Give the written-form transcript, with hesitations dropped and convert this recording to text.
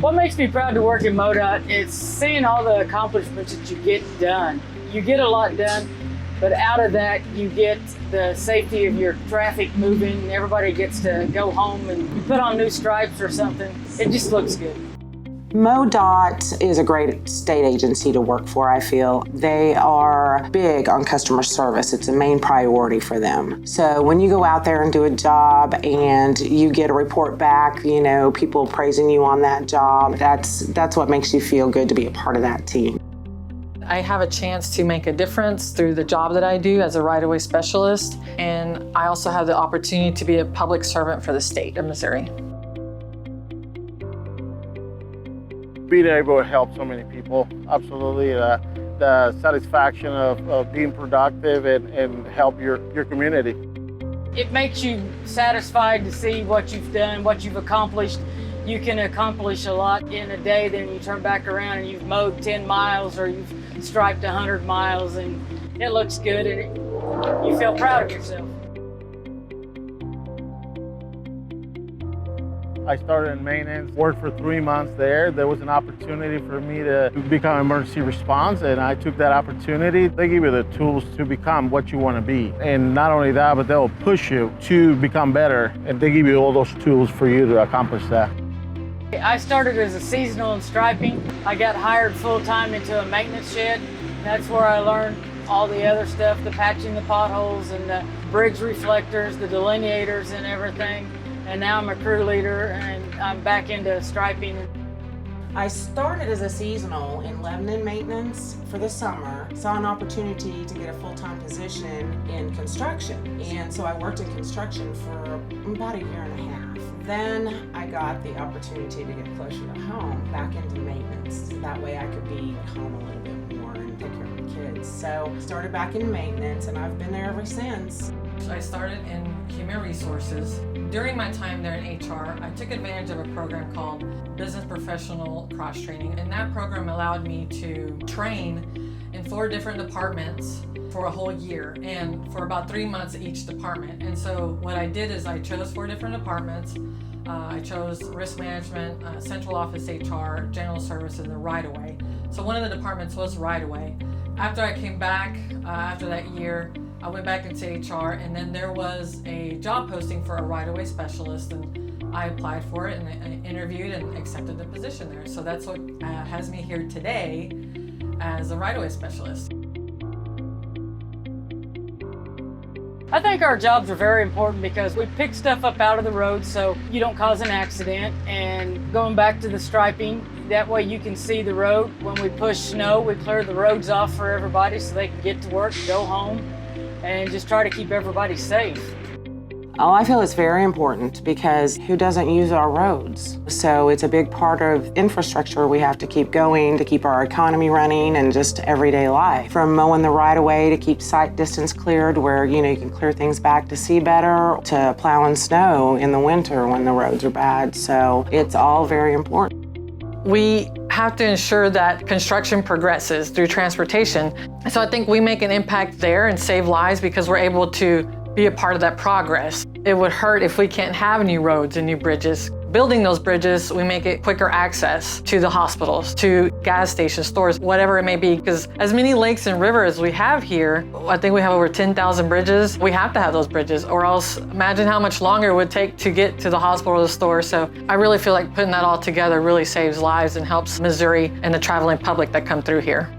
What makes me proud to work in MoDOT is seeing all the accomplishments that you get done. You get a lot done, but out of that you get the safety of your traffic moving. Everybody gets to go home and you put on new stripes or something. It just looks good. MoDOT is a great state agency to work for, I feel. They are big on customer service. It's a main priority for them. So when you go out there and do a job and you get a report back, people praising you on that job, that's what makes you feel good to be a part of that team. I have a chance to make a difference through the job that I do as a right-of-way specialist, and I also have the opportunity to be a public servant for the state of Missouri. Being able to help so many people, absolutely. The satisfaction of being productive and help your community. It makes you satisfied to see what you've done, what you've accomplished. You can accomplish a lot in a day, then you turn back around and you've mowed 10 miles or you've striped 100 miles and it looks good and you feel proud of yourself. I started in maintenance, worked for 3 months there. There was an opportunity for me to become emergency response, and I took that opportunity. They give you the tools to become what you want to be. And not only that, but they'll push you to become better, and they give you all those tools for you to accomplish that. I started as a seasonal in striping. I got hired full-time into a maintenance shed. That's where I learned all the other stuff, the patching the potholes and the bridge reflectors, the delineators and everything. And now I'm a crew leader and I'm back into striping. I started as a seasonal in Lebanon maintenance for the summer. Saw an opportunity to get a full-time position in construction. And so I worked in construction for about a year and a half. Then I got the opportunity to get closer to home, back into maintenance. So that way I could be at home a little bit more and take care of the kids. So started back in maintenance and I've been there ever since. I started in human resources. During my time there in HR, I took advantage of a program called Business Professional Cross Training, and that program allowed me to train in 4 different departments for a whole year and for about 3 months at each department. And so what I did is I chose 4 different departments. I chose risk management, central office HR, general services, and the right-of-way. So one of the departments was right-of-way. After I came back, after that year, I went back into HR, and then there was a job posting for a right-of-way specialist, and I applied for it and I interviewed and accepted the position there. So that's what has me here today as a right-of-way specialist. I think our jobs are very important because we pick stuff up out of the road so you don't cause an accident. And going back to the striping, that way you can see the road. When we push snow, we clear the roads off for everybody so they can get to work, go home, and just try to keep everybody safe. Oh, I feel it's very important because who doesn't use our roads? So it's a big part of infrastructure we have to keep going to keep our economy running and just everyday life. From mowing the right of way to keep sight distance cleared where you can clear things back to see better, to plowing snow in the winter when the roads are bad. So it's all very important. We have to ensure that construction progresses through transportation. So I think we make an impact there and save lives because we're able to be a part of that progress. It would hurt if we can't have new roads and new bridges. Building those bridges, we make it quicker access to the hospitals, to gas stations, stores, whatever it may be. Because as many lakes and rivers as we have here, I think we have over 10,000 bridges. We have to have those bridges, or else imagine how much longer it would take to get to the hospital or the store. So I really feel like putting that all together really saves lives and helps Missouri and the traveling public that come through here.